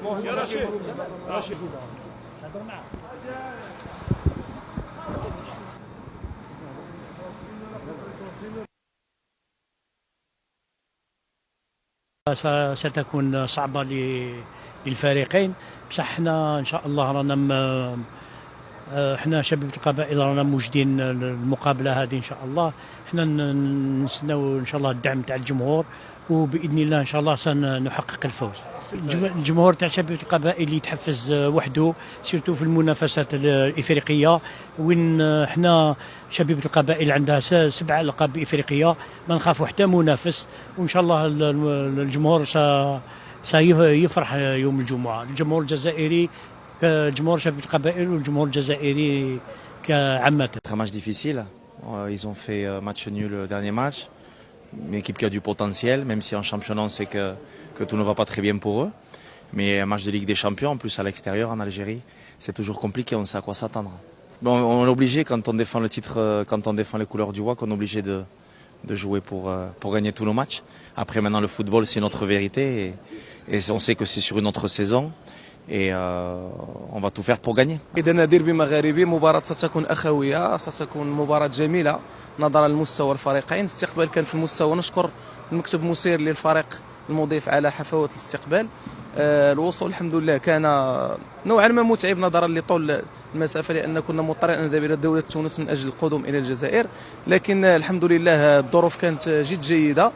يا رشيد رشيد. ستكون صعبة للفريقين، بصح احنا ان شاء الله رانا احنا شبيبة القبائل رانا موجدين المقابلة هذه ان شاء الله. احنا نستناو ان شاء الله الدعم تاع الجمهور، وباذن الله ان شاء الله سنحقق الفوز. الجمهور تاع شبيبة القبائل يتحفز وحده، سيرتو في المنافسات الافريقيه، وين احنا شبيبة القبائل عندها 7 ألقاب افريقيه، ما نخافوا حتى منافس، وان شاء الله الجمهور سيفرح يوم الجمعه. الجمهور الجزائري كجمهور شبيبة القبائل والجمهور الجزائري كعامة. Un match difficile. Ils ont fait match nul le dernier match. Une équipe qui a du potentiel, même si en championnat on sait que tout ne va pas très bien pour eux. Mais un match de Ligue des Champions, en plus à l'extérieur, en Algérie, c'est toujours compliqué, on sait à quoi s'attendre. Bon, on est obligé, quand on défend le titre, quand on défend les couleurs du WAC, on est obligé de jouer pour gagner tous nos matchs. Après maintenant le football c'est notre vérité et on sait que c'est sur une autre saison. Et on va tout faire pour gagner. إذا ديربي مغاربي، مباراة ستكون أخوية، ستكون مباراة جميلة نظرا لمستوى الفريقين. الاستقبال كان في المستوى، نشكر المكتب المسير للفريق المضيف على حفاوة الاستقبال. الوصول الحمد لله كان نوعا ما متعب نظرا لطول المسافة، لأن كنا مضطرين أن نذهب إلى دولة تونس من أجل القدوم إلى الجزائر، لكن الحمد لله الظروف كانت جد جيدة.